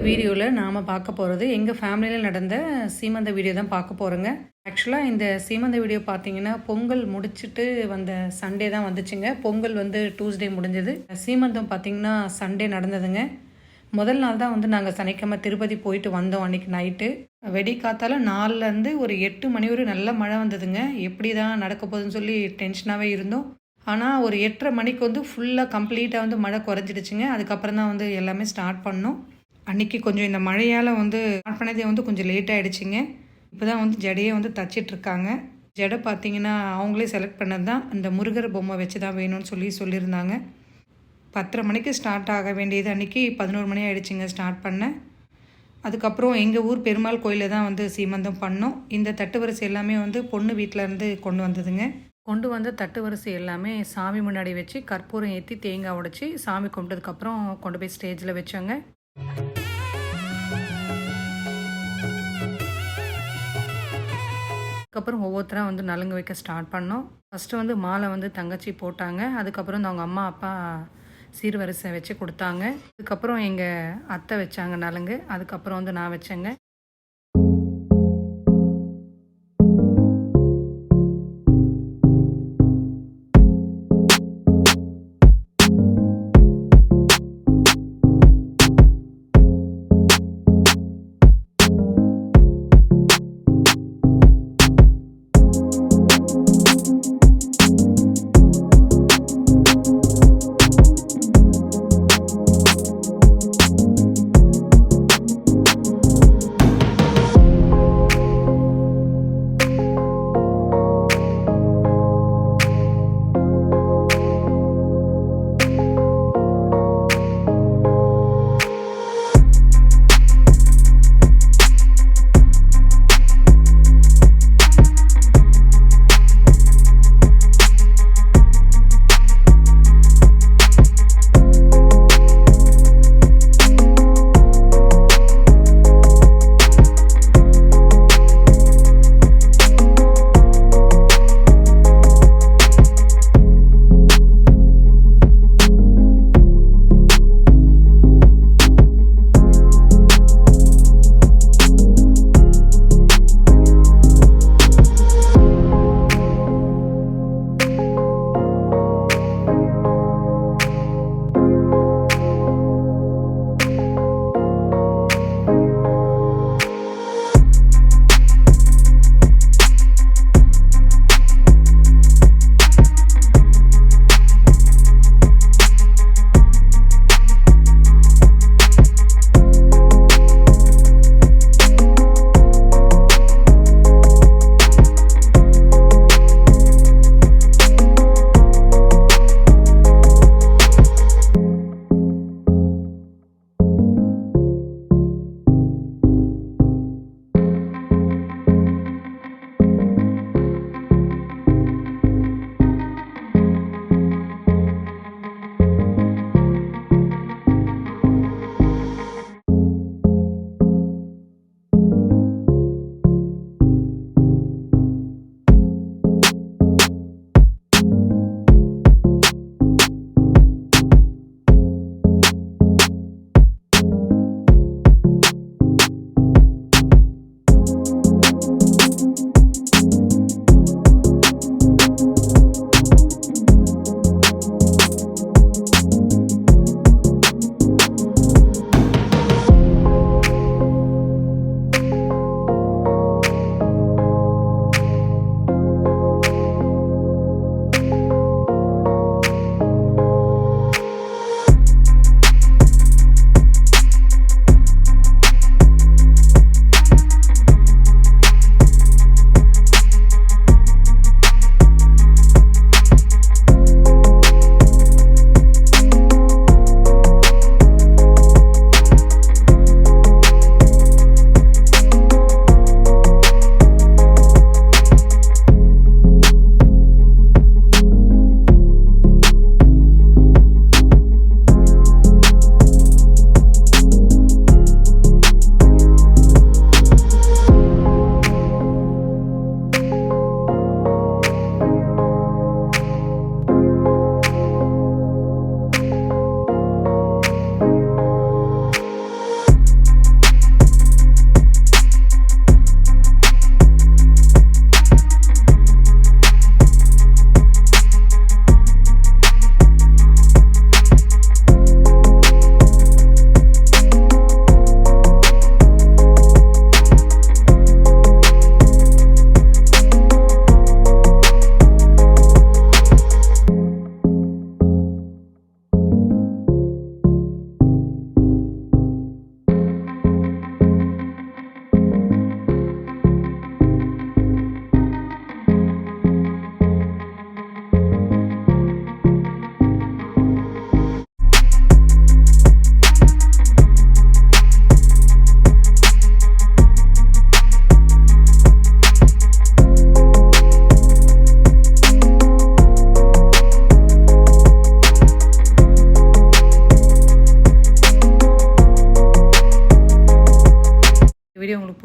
வீடியோவில் நாம் பார்க்க போகிறது எங்கள் ஃபேமிலியில் நடந்த சீமந்த வீடியோ தான் பார்க்க போகிறோங்க. ஆக்சுவலாக இந்த சீமந்த வீடியோ பார்த்தீங்கன்னா பொங்கல் முடிச்சுட்டு வந்த சண்டே தான் வந்துச்சுங்க. பொங்கல் வந்து டியூஸ்டே முடிஞ்சது. சீமந்தம் பார்த்தீங்கன்னா சண்டே நடந்ததுங்க. முதல் நாள் தான் வந்து நாங்கள் சனிக்கிழமை திருப்பதி போயிட்டு வந்தோம். அன்றைக்கி நைட்டு வெடிக்காத்தால 4லேருந்து ஒரு 8 மணி வரை நல்ல மழை வந்ததுங்க. எப்படி தான் நடக்க போகுதுன்னு சொல்லி டென்ஷனாகவே இருந்தோம். ஆனால் ஒரு 8:30 மணிக்கு வந்து ஃபுல்லாக கம்ப்ளீட்டாக வந்து மழை குறைஞ்சிடுச்சுங்க. அதுக்கப்புறம் தான் வந்து எல்லாமே ஸ்டார்ட் பண்ணோம். அன்றைக்கி கொஞ்சம் இந்த மழையால் வந்து ஸ்டார்ட் பண்ணதே வந்து கொஞ்சம் லேட் ஆகிடுச்சிங்க. இப்போ தான் வந்து ஜடையை வந்து தச்சிட்ருக்காங்க. ஜடை பார்த்தீங்கன்னா அவங்களே செலக்ட் பண்ணது தான். இந்த முருகர் பொம்மை வச்சு தான் வேணும்னு சொல்லியிருந்தாங்க. 10:30 மணிக்கு ஸ்டார்ட் ஆக வேண்டியது அன்றைக்கி 11 மணி ஆகிடுச்சிங்க ஸ்டார்ட் பண்ண. அதுக்கப்புறம் எங்கள் ஊர் பெருமாள் கோயிலில் தான் வந்து சீமந்தம் பண்ணோம். இந்த தட்டு வரிசை எல்லாமே வந்து பொண்ணு வீட்டிலேருந்து கொண்டு வந்ததுங்க. கொண்டு வந்த தட்டு வரிசை எல்லாமே சாமி முன்னாடி வச்சு கற்பூரம் ஏற்றி தேங்காய் உடைச்சி சாமி கும்பிட்டதுக்கப்புறம் கொண்டு போய் ஸ்டேஜில் வச்சோங்க. அதுக்கப்புறம் ஒவ்வொருத்தராக வந்து நலுங்கு வைக்க ஸ்டார்ட் பண்ணோம். ஃபஸ்ட்டு வந்து மாலை வந்து தங்கச்சி போட்டாங்க. அதுக்கப்புறம் அவங்க அம்மா அப்பா சீர்வரிசை வச்சு கொடுத்தாங்க. அதுக்கப்புறம் எங்கள் அத்தை வச்சாங்க நலுங்கு. அதுக்கப்புறம் வந்து நான் வச்சேங்க.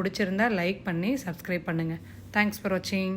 பிடிச்சிருந்தா லைக் பண்ணி சப்ஸ்கிரைப் பண்ணுங்கள். தேங்க்ஸ் ஃபார் வாட்சிங்.